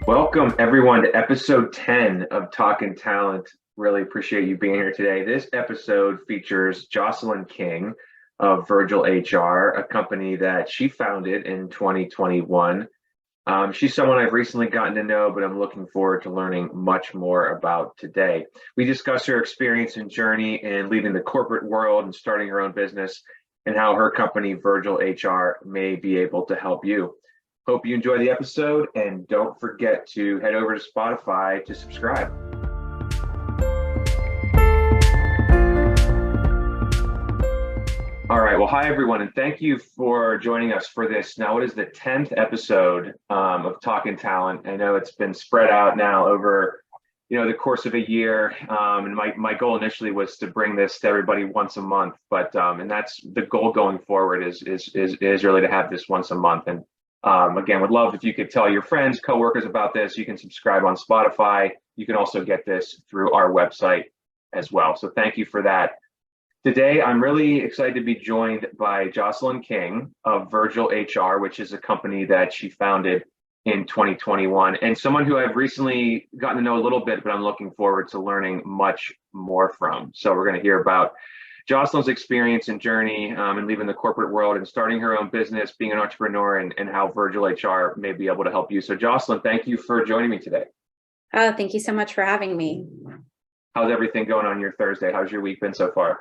Welcome, everyone, to episode 10 of Talking Talent. Really appreciate you being here today. This episode features Jocelyn King of Virgil HR, a company that she founded in 2021. She's someone I've recently gotten to know, but I'm looking forward to learning much more about today. We discuss her experience and journey in leaving the corporate world and starting her own business, and how her company, Virgil HR, may be able to help you. Hope you enjoy the episode, and don't forget to head over to Spotify to subscribe. All right. Well, hi, everyone, and thank you for joining us for this. Now, it is the 10th episode of Talking Talent. I know it's been spread out now over the course of a year. And my goal initially was to bring this to everybody once a month, but and that's the goal going forward is really to have this once a month. And again, would love if you could tell your friends, coworkers about this. You can subscribe on Spotify. You can also get this through our website as well. So thank you for that. Today, I'm really excited to be joined by Jocelyn King of Virgil HR, which is a company that she founded in 2021, and someone who I've recently gotten to know a little bit, but I'm looking forward to learning much more from. So we're going to hear about Jocelyn's experience and journey in leaving the corporate world and starting her own business, being an entrepreneur, and how Virgil HR may be able to help you. So Jocelyn, thank you for joining me today. Oh, thank you so much for having me. How's everything going on your Thursday? How's your week been so far?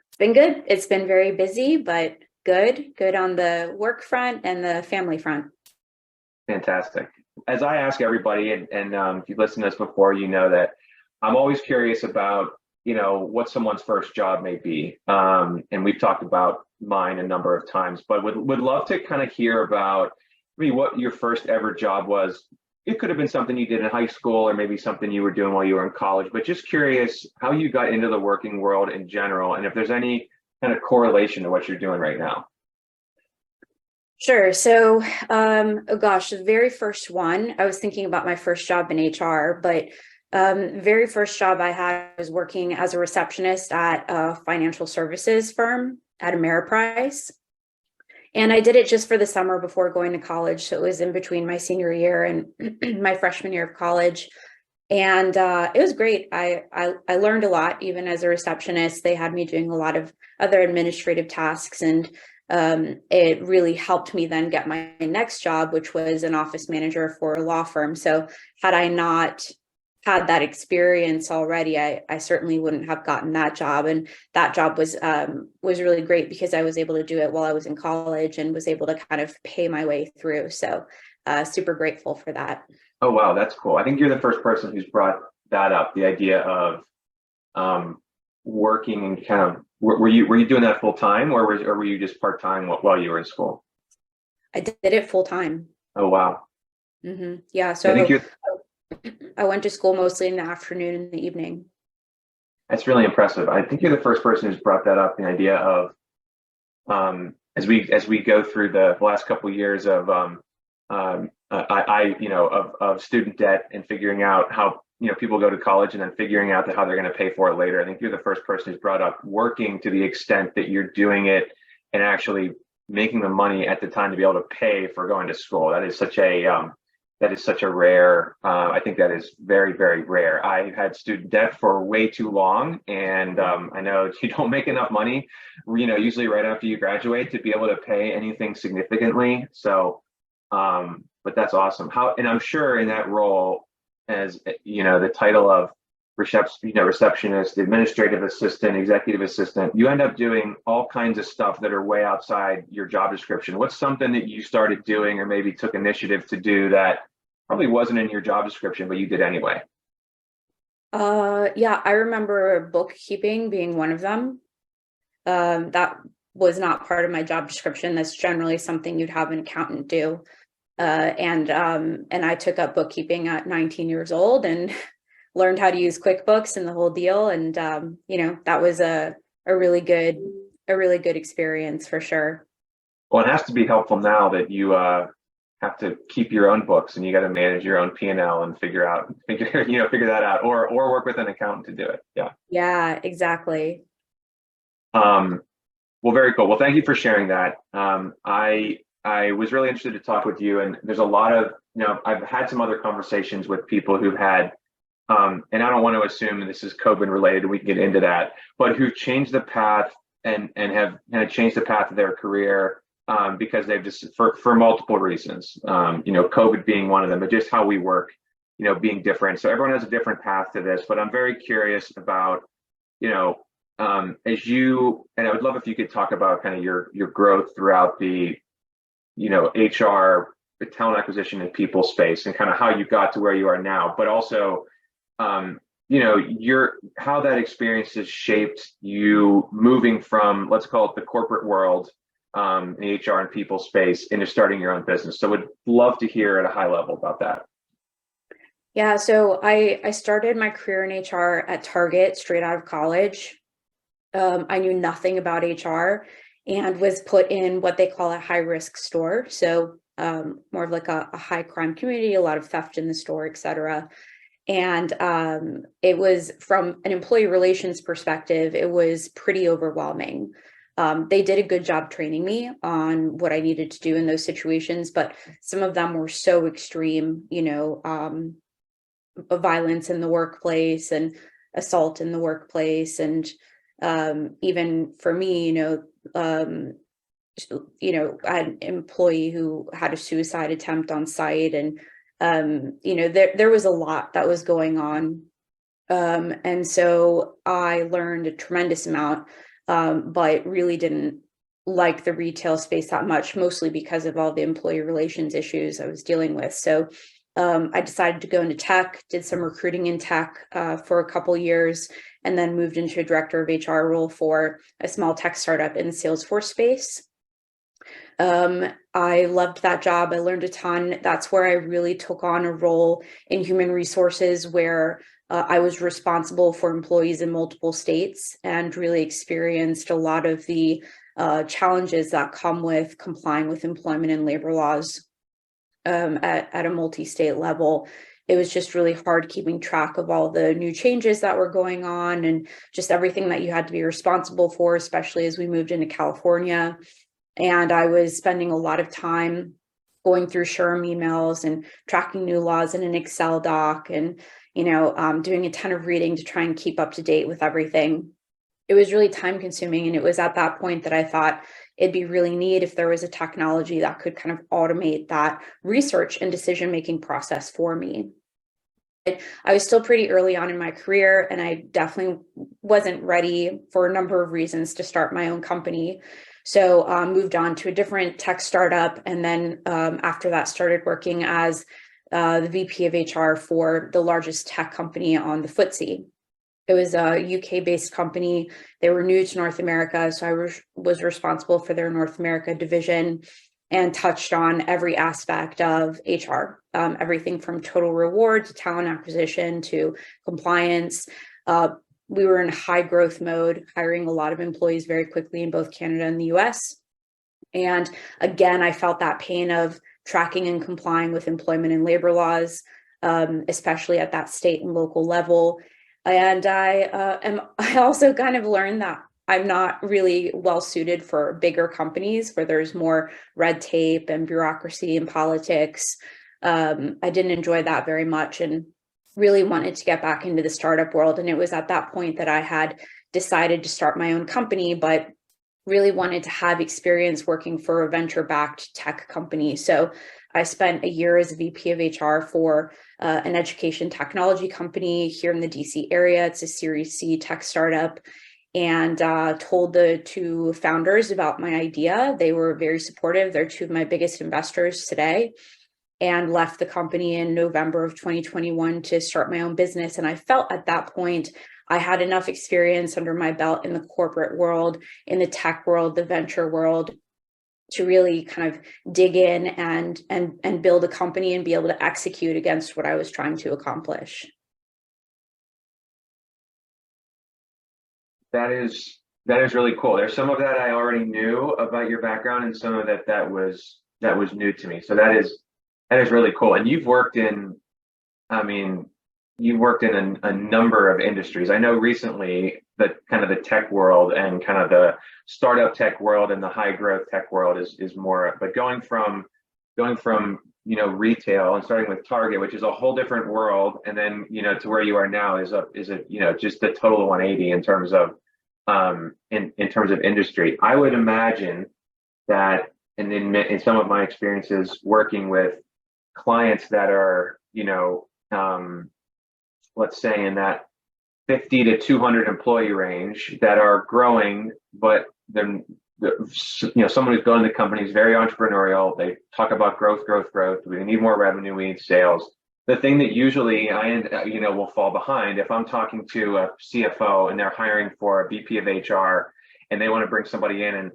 It's been good. It's been very busy, but good on the work front and the family front. Fantastic. As I ask everybody, and if you've listened to this before, you know that I'm always curious about what someone's first job may be. And we've talked about mine a number of times, but would love to kind of hear about maybe what your first ever job was. It could have been something you did in high school or maybe something you were doing while you were in college, but just curious how you got into the working world in general, and if there's any kind of correlation to what you're doing right now. Sure. So, the very first one, I was thinking about my first job in HR, but very first job I had was working as a receptionist at a financial services firm at Ameriprise. And I did it just for the summer before going to college. So it was in between my senior year and my freshman year of college. And it was great. I learned a lot, even as a receptionist. They had me doing a lot of other administrative tasks, and it really helped me then get my next job, which was an office manager for a law firm. So had I not had that experience already, I certainly wouldn't have gotten that job. And that job was really great because I was able to do it while I was in college and was able to kind of pay my way through. So super grateful for that. Oh, wow, that's cool. I think you're the first person who's brought that up, the idea of working and kind of, were you doing that full time, or were you just part time while you were in school? I did it full time. Oh, wow. Mm-hmm. Yeah. So I went to school mostly in the afternoon and the evening. That's really impressive. I think you're the first person who's brought that up, the idea of as we go through the last couple of years of of student debt and figuring out how people go to college and then figuring out how they're going to pay for it later. I think you're the first person who's brought up working to the extent that you're doing it and actually making the money at the time to be able to pay for going to school. That is such a rare, I think that is very, very rare. I had student debt for way too long. And I know you don't make enough money, usually right after you graduate to be able to pay anything significantly. So, but that's awesome. And I'm sure in that role, as the title of receptionist, administrative assistant, executive assistant, you end up doing all kinds of stuff that are way outside your job description. What's something that you started doing or maybe took initiative to do that probably wasn't in your job description, but you did anyway? Yeah, I remember bookkeeping being one of them. That was not part of my job description. That's generally something you'd have an accountant do. And I took up bookkeeping at 19 years old and learned how to use QuickBooks and the whole deal. And, that was a really good experience for sure. Well, it has to be helpful now that you have to keep your own books and you got to manage your own P&L and figure that out, or work with an accountant to do it. Yeah. Yeah, exactly. Well, very cool. Well, thank you for sharing that. I was really interested to talk with you. And there's a lot of, I've had some other conversations with people who've had, and I don't want to assume this is COVID related, we can get into that, but who've changed the path and have changed the path of their career because they've just, for multiple reasons, COVID being one of them, but just how we work, being different. So everyone has a different path to this, but I'm very curious about, as you, and I would love if you could talk about kind of your growth throughout the, HR, the talent acquisition and people space, and kind of how you got to where you are now, but also, how that experience has shaped you moving from, let's call it the corporate world, the HR and people space, into starting your own business. So would love to hear at a high level about that. Yeah, so I started my career in HR at Target straight out of college. I knew nothing about HR and was put in what they call a high risk store. So more of like a high crime community, a lot of theft in the store, et cetera. And it was, from an employee relations perspective, it was pretty overwhelming. They did a good job training me on what I needed to do in those situations, but some of them were so extreme, violence in the workplace and assault in the workplace. And even for me, I had an employee who had a suicide attempt on site, and there was a lot that was going on. And so I learned a tremendous amount, but really didn't like the retail space that much, mostly because of all the employee relations issues I was dealing with. So I decided to go into tech, did some recruiting in tech for a couple years, and then moved into a director of HR role for a small tech startup in the Salesforce space. I loved that job. I learned a ton. That's where I really took on a role in human resources, where I was responsible for employees in multiple states and really experienced a lot of the challenges that come with complying with employment and labor laws at a multi-state level. It was just really hard keeping track of all the new changes that were going on and just everything that you had to be responsible for, especially as we moved into California. And I was spending a lot of time going through SHRM emails and tracking new laws in an Excel doc, and doing a ton of reading to try and keep up to date with everything. It was really time consuming, and it was at that point that I thought it'd be really neat if there was a technology that could kind of automate that research and decision making process for me. I was still pretty early on in my career, and I definitely wasn't ready, for a number of reasons, to start my own company. So moved on to a different tech startup, and then after that started working as the VP of HR for the largest tech company on the FTSE. It was a UK-based company. They were new to North America, so I was responsible for their North America division and touched on every aspect of HR, everything from total reward to talent acquisition to compliance. We were in high growth mode, hiring a lot of employees very quickly in both Canada and the US. And again, I felt that pain of tracking and complying with employment and labor laws, especially at that state and local level. And I also kind of learned that I'm not really well suited for bigger companies where there's more red tape and bureaucracy and politics. I didn't enjoy that very much, and really wanted to get back into the startup world. And it was at that point that I had decided to start my own company, but really wanted to have experience working for a venture-backed tech company. So I spent a year as a VP of HR for an education technology company here in the DC area. It's a Series C tech startup, and told the two founders about my idea. They were very supportive. They're two of my biggest investors today, and left the company in November of 2021 to start my own business. And I felt at that point I had enough experience under my belt in the corporate world, in the tech world, the venture world, to really kind of dig in and build a company and be able to execute against what I was trying to accomplish. That is really cool. There's some of that I already knew about your background, and some of that was new to me. So that is really cool. And you've worked in, a number of industries. I know recently the kind of the tech world and kind of the startup tech world and the high growth tech world is more, but going from retail and starting with Target, which is a whole different world, and then to where you are now is a just a total 180 in terms of in terms of industry. I would imagine that, and in some of my experiences working with clients that are let's say in that 50 to 200 employee range that are growing, but then someone who's going to the company is very entrepreneurial. They talk about growth. We need more revenue. We need sales. The thing that usually will fall behind if I'm talking to a CFO and they're hiring for a VP of HR and they want to bring somebody in, and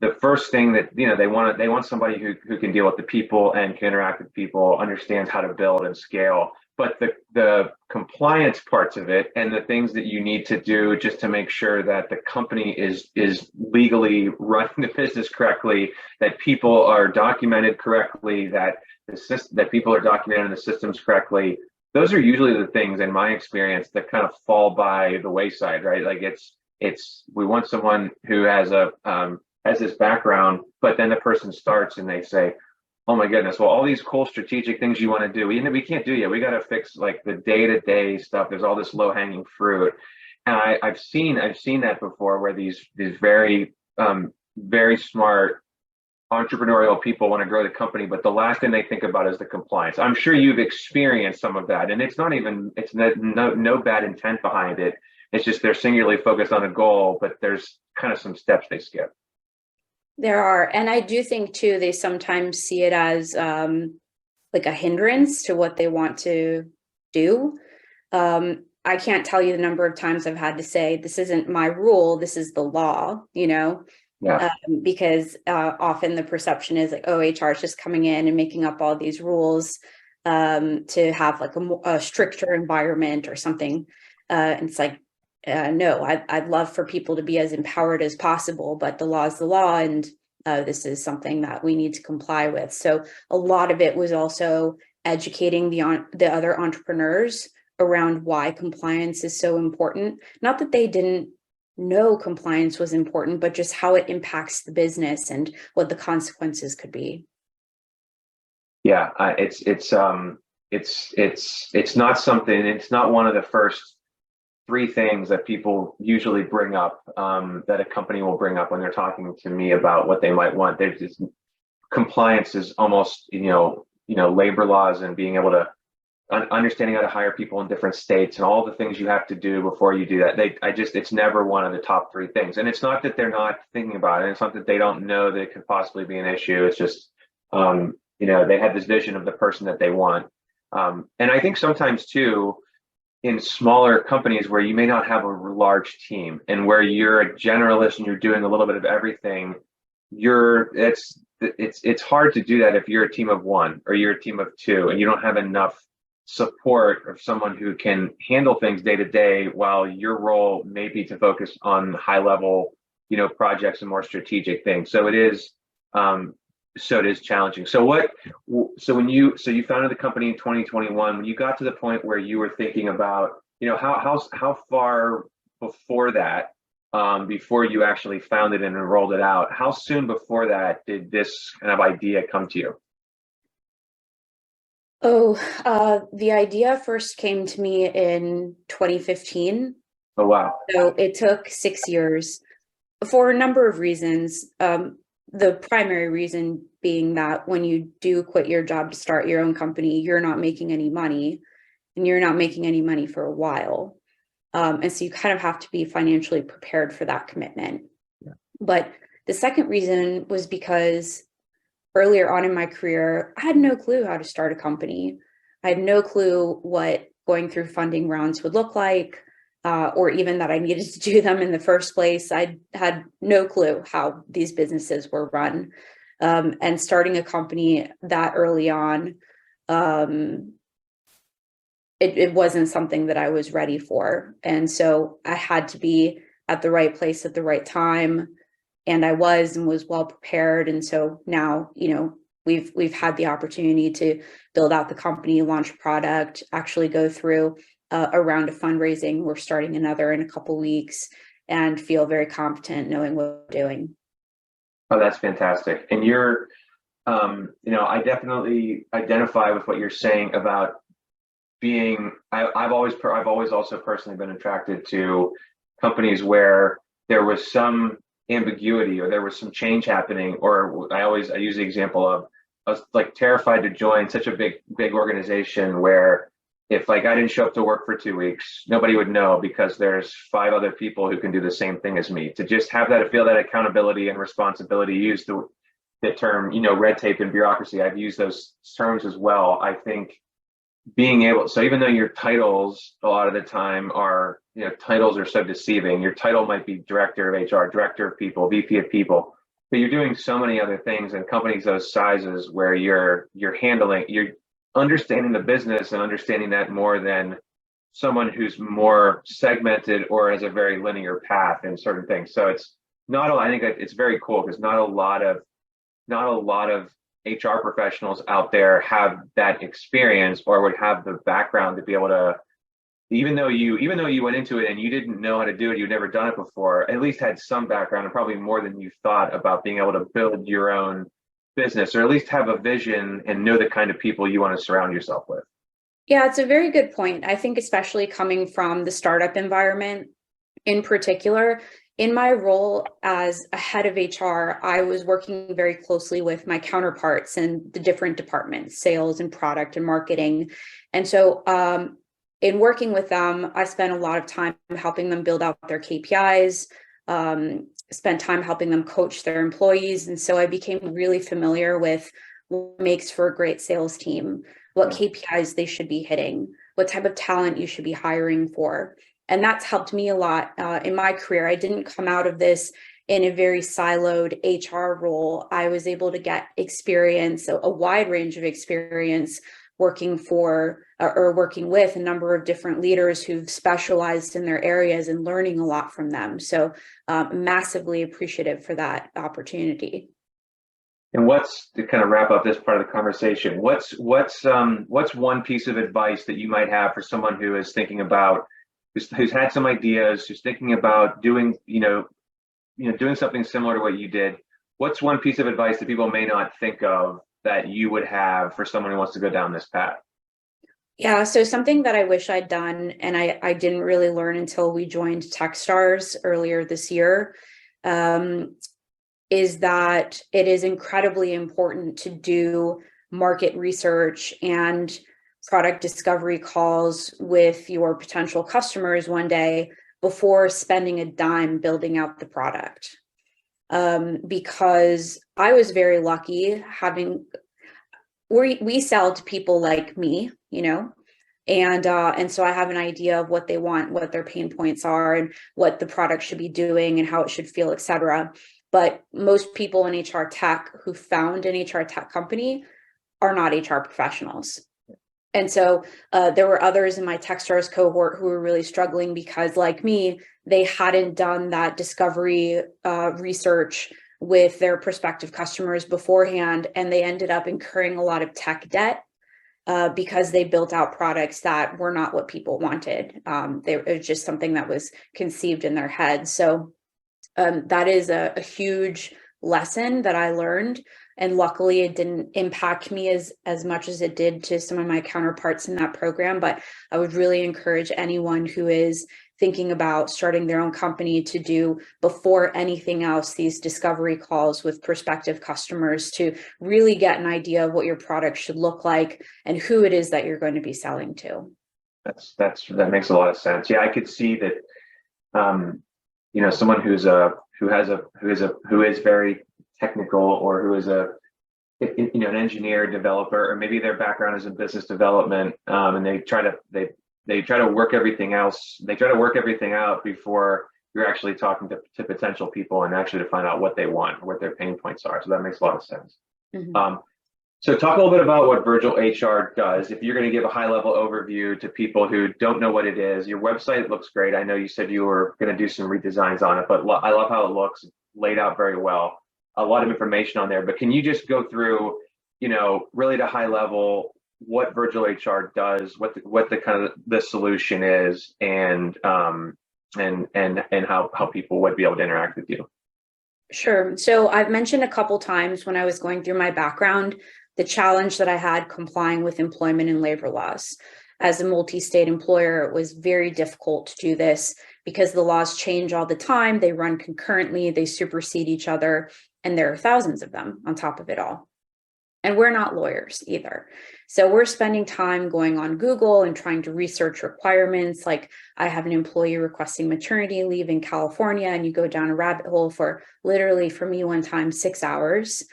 the first thing that they want somebody who can deal with the people and can interact with people, understands how to build and scale. But the compliance parts of it and the things that you need to do just to make sure that the company is legally running the business correctly, that people are documented correctly, that people are documenting the systems correctly. Those are usually the things, in my experience, that kind of fall by the wayside, right? Like we want someone who has this background, but then the person starts and they say, oh my goodness, well, all these cool strategic things you want to do, we can't do yet. We got to fix like the day-to-day stuff. There's all this low-hanging fruit. And I've seen that before, where these very very smart entrepreneurial people want to grow the company, but the last thing they think about is the compliance. I'm sure you've experienced some of that, and it's no bad intent behind it. It's just they're singularly focused on a goal, but there's kind of some steps they skip. There are. And I do think too, they sometimes see it as like a hindrance to what they want to do. I can't tell you the number of times I've had to say, this isn't my rule, this is the law, Yeah. Because often the perception is like, oh, HR is just coming in and making up all these rules to have like a stricter environment or something. And it's like, no, I'd love for people to be as empowered as possible, but the law is the law, and this is something that we need to comply with. So a lot of it was also educating the other entrepreneurs around why compliance is so important. Not that they didn't know compliance was important, but just how it impacts the business and what the consequences could be. Yeah, it's not something. It's not one of the first three things that people usually bring up, that a company will bring up when they're talking to me about what they might want. There's just, compliance is almost labor laws and being able to understanding how to hire people in different states and all the things you have to do before you do that. It's never one of the top three things. And it's not that they're not thinking about it. It's not that they don't know that it could possibly be an issue. It's just, they have this vision of the person that they want. And I think sometimes too, in smaller companies where you may not have a large team and where you're a generalist and you're doing a little bit of everything, it's hard to do that if you're a team of one or you're a team of two and you don't have enough support of someone who can handle things day to day, while your role may be to focus on high level, projects and more strategic things. So it is challenging. So when you founded the company in 2021, when you got to the point where you were thinking about, how far before that, before you actually founded and rolled it out, how soon before that did this kind of idea come to you? The idea first came to me in 2015. Oh, wow. So it took 6 years for a number of reasons. The primary reason being that when you do quit your job to start your own company, you're not making any money, and you're not making any money for a while. And so you kind of have to be financially prepared for that commitment. Yeah. But the second reason was because earlier on in my career, I had no clue how to start a company. I had no clue what going through funding rounds would look like, or even that I needed to do them in the first place. I had no clue how these businesses were run. And starting a company that early on, it wasn't something that I was ready for. And so I had to be at the right place at the right time. And I was well prepared. And so now, we've had the opportunity to build out the company, launch a product, actually go through a round of fundraising. We're starting another in a couple weeks, and feel very competent knowing what we're doing. Oh, that's fantastic. And I definitely identify with what you're saying about being, I've always also personally been attracted to companies where there was some ambiguity or there was some change happening, or I use the example of, I was like terrified to join such a big organization where if like I didn't show up to work for 2 weeks, nobody would know because there's 5 other people who can do the same thing as me. To just have that, feel that accountability and responsibility, use the term, red tape and bureaucracy. I've used those terms as well. I think being able, so even though your titles a lot of the time are, titles are so deceiving. Your title might be director of HR, director of people, VP of people, but you're doing so many other things in companies those sizes where you're understanding the business and understanding that more than someone who's more segmented or has a very linear path in certain things. So I think that it's very cool because not a lot of HR professionals out there have that experience or would have the background to be able to, even though you went into it and you didn't know how to do it, you'd never done it before, at least had some background and probably more than you thought about being able to build your own business, or at least have a vision and know the kind of people you want to surround yourself with. Yeah, it's a very good point. I think especially coming from the startup environment in particular, in my role as a head of HR, I was working very closely with my counterparts in the different departments, sales and product and marketing. And so in working with them, I spent a lot of time helping them build out their KPIs, spent time helping them coach their employees. And so I became really familiar with what makes for a great sales team, what KPIs they should be hitting, what type of talent you should be hiring for. And that's helped me a lot in my career. I didn't come out of this in a very siloed HR role. I was able to get experience, a wide range of experience working for or working with a number of different leaders who've specialized in their areas and learning a lot from them. So massively appreciative for that opportunity. And what's to kind of wrap up this part of the conversation? What's one piece of advice that you might have for someone who is thinking about, who's had some ideas, who's thinking about doing, doing something similar to what you did? What's one piece of advice that people may not think of that you would have for someone who wants to go down this path? Yeah, so something that I wish I'd done, and I didn't really learn until we joined Techstars earlier this year, is that it is incredibly important to do market research and product discovery calls with your potential customers one day before spending a dime building out the product. Because I was very lucky we sell to people like me, and so I have an idea of what they want, what their pain points are, and what the product should be doing and how it should feel, etc. But most people in HR tech who found an HR tech company are not HR professionals. And so there were others in my Techstars cohort who were really struggling because, like me, they hadn't done that discovery research with their prospective customers beforehand, and they ended up incurring a lot of tech debt because they built out products that were not what people wanted. It was just something that was conceived in their head. So that is a huge lesson that I learned. And luckily, it didn't impact me as much as it did to some of my counterparts in that program. But I would really encourage anyone who is thinking about starting their own company to do, before anything else, these discovery calls with prospective customers to really get an idea of what your product should look like and who it is that you're going to be selling to. That makes a lot of sense. Yeah, I could see that. Someone who is very technical, or who is an engineer, developer, or maybe their background is in business development, and they try to work everything else. They try to work everything out before you're actually talking to potential people and actually to find out what they want, what their pain points are. So that makes a lot of sense. Mm-hmm. So talk a little bit about what Virtual HR does. If you're going to give a high level overview to people who don't know what it is, your website looks great. I know you said you were going to do some redesigns on it, but I love how it looks, laid out very well. A lot of information on there, but can you just go through, really at a high level, what virtual HR does, what the kind of the solution is, and how people would be able to interact with you. Sure. So I've mentioned a couple times when I was going through my background, the challenge that I had complying with employment and labor laws. As a multi-state employer, it was very difficult to do this because the laws change all the time. They run concurrently, they supersede each other, and there are thousands of them on top of it all. And we're not lawyers either. So we're spending time going on Google and trying to research requirements. Like, I have an employee requesting maternity leave in California, and you go down a rabbit hole for literally, for me one time, 6 hours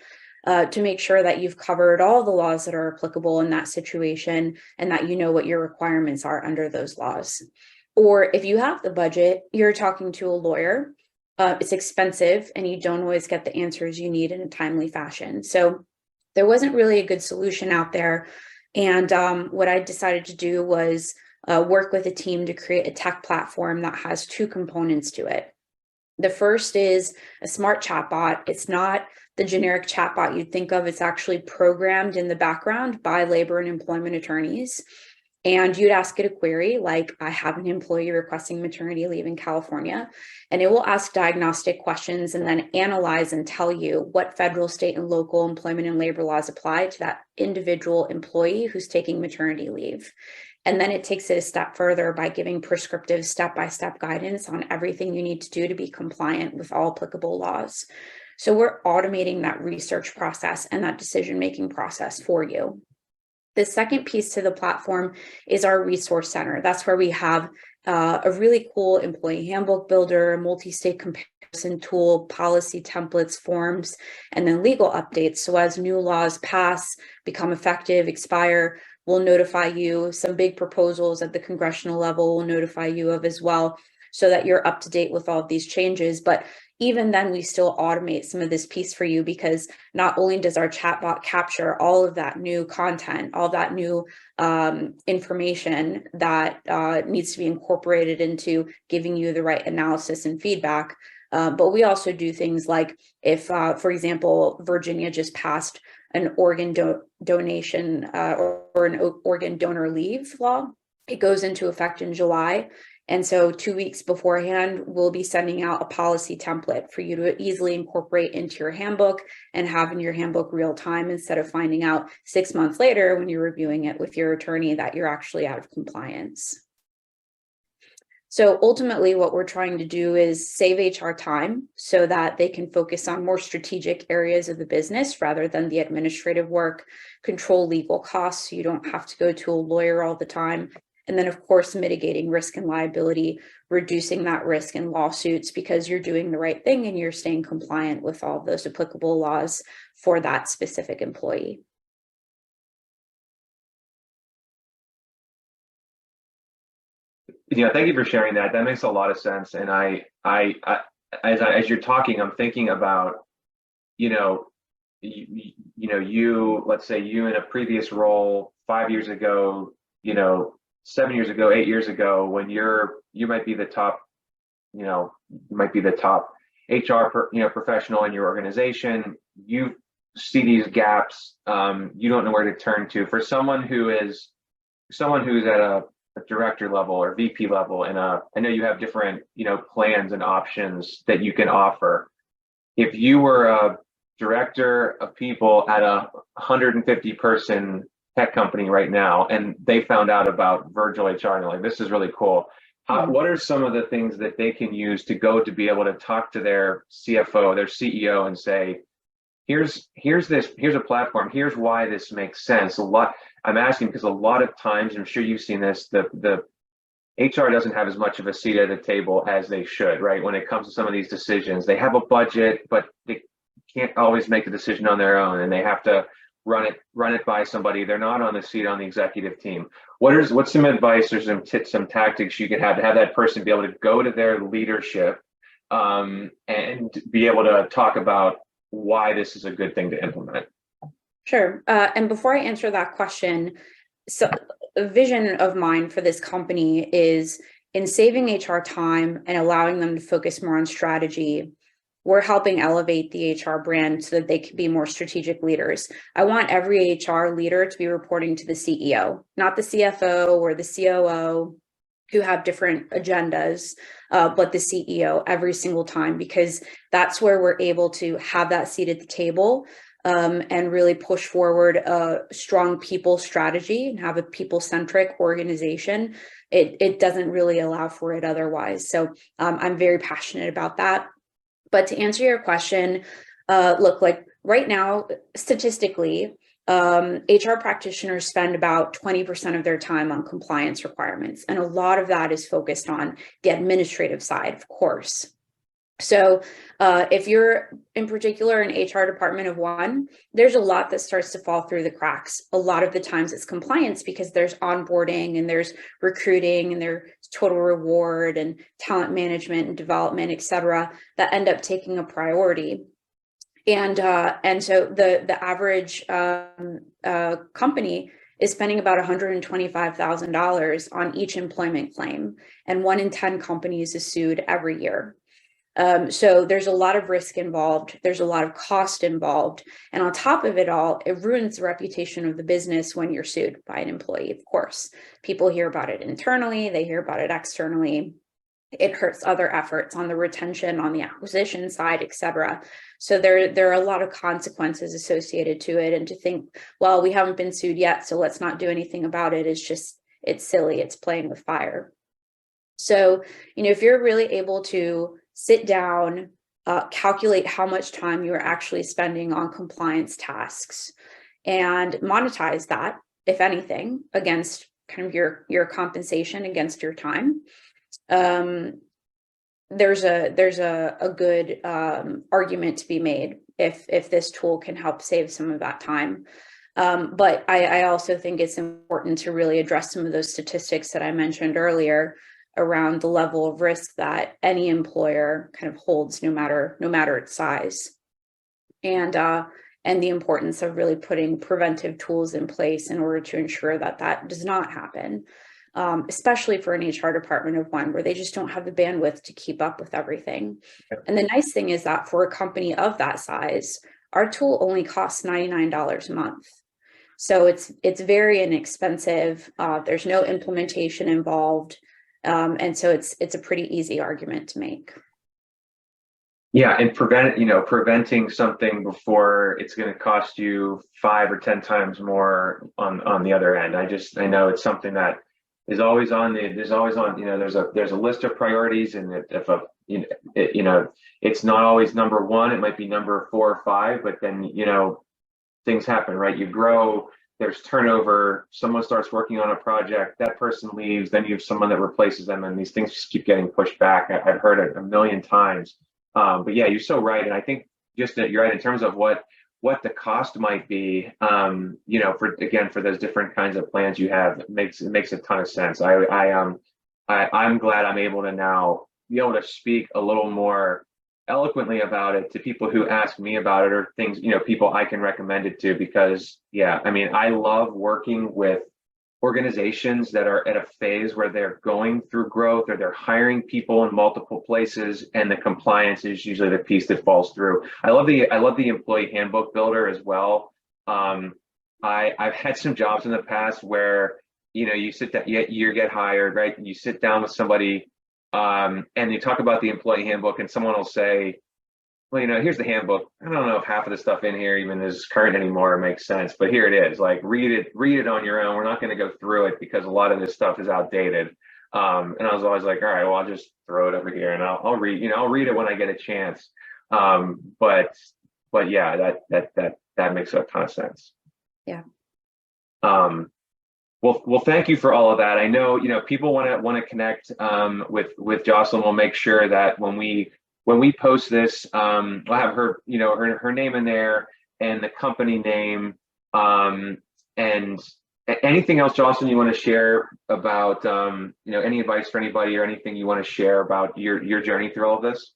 to make sure that you've covered all the laws that are applicable in that situation and that you know what your requirements are under those laws. Or if you have the budget, you're talking to a lawyer. It's expensive and you don't always get the answers you need in a timely fashion. So there wasn't really a good solution out there. And what I decided to do was work with a team to create a tech platform that has two components to it. The first is a smart chatbot. It's not the generic chatbot you'd think of. It's actually programmed in the background by labor and employment attorneys. And you'd ask it a query like, I have an employee requesting maternity leave in California, and it will ask diagnostic questions and then analyze and tell you what federal, state, and local employment and labor laws apply to that individual employee who's taking maternity leave. And then it takes it a step further by giving prescriptive step-by-step guidance on everything you need to do to be compliant with all applicable laws. So we're automating that research process and that decision-making process for you. The second piece to the platform is our resource center. That's where we have a really cool employee handbook builder, multi-state comparison tool, policy templates, forms, and then legal updates. So as new laws pass, become effective, expire, we'll notify you. Some big proposals at the congressional level will notify you of as well, so that you're up to date with all of these changes. But even then, we still automate some of this piece for you, because not only does our chatbot capture all of that new content, all that new information that needs to be incorporated into giving you the right analysis and feedback, but we also do things like if, for example, Virginia just passed an organ donation or an organ donor leave law. It goes into effect in July. And so 2 weeks beforehand, we'll be sending out a policy template for you to easily incorporate into your handbook and have in your handbook real time, instead of finding out 6 months later when you're reviewing it with your attorney that you're actually out of compliance. So ultimately, what we're trying to do is save HR time so that they can focus on more strategic areas of the business rather than the administrative work, control legal costs so you don't have to go to a lawyer all the time. And then, of course, mitigating risk and liability, reducing that risk in lawsuits because you're doing the right thing and you're staying compliant with all those applicable laws for that specific employee. Thank you for sharing that. That makes a lot of sense. And as you're talking, I'm thinking about, let's say you in a previous role 5 years ago, 7 years ago, 8 years ago, when you might be the top, HR professional in your organization. You see these gaps. You don't know where to turn to. For someone who's at a director level or VP level, and I know you have different plans and options that you can offer. If you were a director of people at a 150 person tech company right now, and they found out about virtual HR and they're like, this is really cool. What are some of the things that they can use to be able to talk to their CFO, their CEO, and say, here's a platform, here's why this makes sense? I'm asking because a lot of times, I'm sure you've seen this, the HR doesn't have as much of a seat at the table as they should, right? When it comes to some of these decisions, they have a budget, but they can't always make the decision on their own, and they have to run it by somebody. They're not on the seat on the executive team. What's some advice or some tactics you could have to have that person be able to go to their leadership and be able to talk about why this is a good thing to implement? Sure. And before I answer that question, so a vision of mine for this company is in saving HR time and allowing them to focus more on strategy. we're helping elevate the HR brand so that they can be more strategic leaders. I want every HR leader to be reporting to the CEO, not the CFO or the COO, who have different agendas, but the CEO every single time, because that's where we're able to have that seat at the table, and really push forward a strong people strategy and have a people-centric organization. It doesn't really allow for it otherwise. So I'm very passionate about that. But to answer your question, look, like right now, statistically, HR practitioners spend about 20% of their time on compliance requirements. And a lot of that is focused on the administrative side, of course. So if you're in particular an HR department of one, there's a lot that starts to fall through the cracks. A lot of the times it's compliance because there's onboarding and there's recruiting and there's total reward and talent management and development, et cetera, that end up taking a priority. And so the average company is spending about $125,000 on each employment claim, and 1 in 10 companies is sued every year. So there's a lot of risk involved. There's a lot of cost involved. And on top of it all, it ruins the reputation of the business when you're sued by an employee, of course. People hear about it internally, they hear about it externally. It hurts other efforts on the retention, on the acquisition side, et cetera. So there are a lot of consequences associated to it. And to think, well, we haven't been sued yet, so let's not do anything about it, is just, it's silly. It's playing with fire. So, if you're really able to sit down, calculate how much time you are actually spending on compliance tasks and monetize that, if anything, against kind of your compensation against your time, there's a good argument to be made if this tool can help save some of that time. But I also think it's important to really address some of those statistics that I mentioned earlier around the level of risk that any employer kind of holds, no matter its size, and the importance of really putting preventive tools in place in order to ensure that that does not happen. Especially for an HR department of one, where they just don't have the bandwidth to keep up with everything. And the nice thing is that for a company of that size, our tool only costs $99 a month. So it's very inexpensive. There's no implementation involved. And so it's a pretty easy argument to make. Yeah, and preventing something before it's going to cost you 5 or 10 times more on the other end. I know it's something that is always on there's a list of priorities, and if it's not always number one, it might be number 4 or 5, but then things happen, right? You grow, there's turnover, someone starts working on a project, that person leaves, then you have someone that replaces them, and these things just keep getting pushed back. I've heard it a million times. But yeah, you're so right, and I think just that you're right in terms of what the cost might be, for those different kinds of plans you have. It makes a ton of sense. I'm glad I'm able to now be able to speak a little more eloquently about it to people who ask me about it, or things, people I can recommend it to, because I love working with organizations that are at a phase where they're going through growth, or they're hiring people in multiple places, and the compliance is usually the piece that falls through. I love the employee handbook builder as well. I've had some jobs in the past where you sit down, you get hired, right? And you sit down with somebody, and you talk about the employee handbook, and someone will say, well, here's the handbook. I don't know if half of the stuff in here even is current anymore or makes sense, but here it is. Like, read it on your own. We're not going to go through it because a lot of this stuff is outdated. And I was always like, all right, well, I'll just throw it over here and I'll read, I'll read it when I get a chance. But yeah, that makes a ton of sense. Yeah. Well, thank you for all of that. I know, people want to connect with Jocelyn. We'll make sure that when we post this, I'll have her, her name in there, and the company name, and anything else, Jocelyn, you want to share about, any advice for anybody, or anything you want to share about your journey through all of this?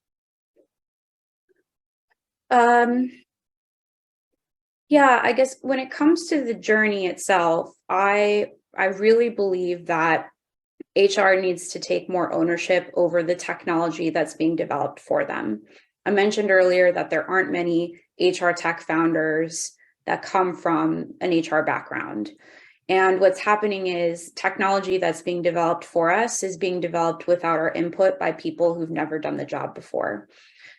Yeah, I guess when it comes to the journey itself, I really believe that HR needs to take more ownership over the technology that's being developed for them. I mentioned earlier that there aren't many HR tech founders that come from an HR background. And what's happening is technology that's being developed for us is being developed without our input by people who've never done the job before.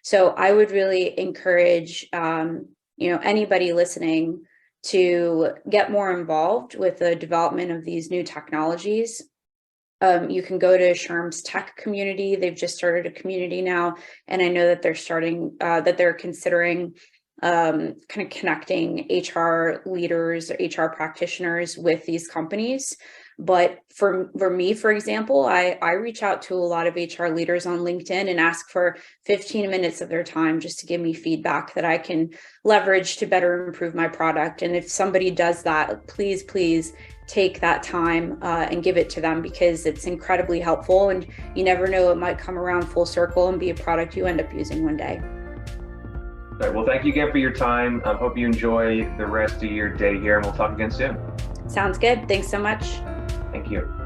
So I would really encourage, anybody listening to get more involved with the development of these new technologies. You can go to SHRM's tech community. They've just started a community now, and I know that they're considering kind of connecting HR leaders, HR practitioners with these companies. But for me, for example, I reach out to a lot of HR leaders on LinkedIn and ask for 15 minutes of their time just to give me feedback that I can leverage to better improve my product. And if somebody does that, please take that time and give it to them, because it's incredibly helpful, and you never know, it might come around full circle and be a product you end up using one day. All right, well, thank you again for your time. I hope you enjoy the rest of your day here, and we'll talk again soon. Sounds good. Thanks so much. Thank you.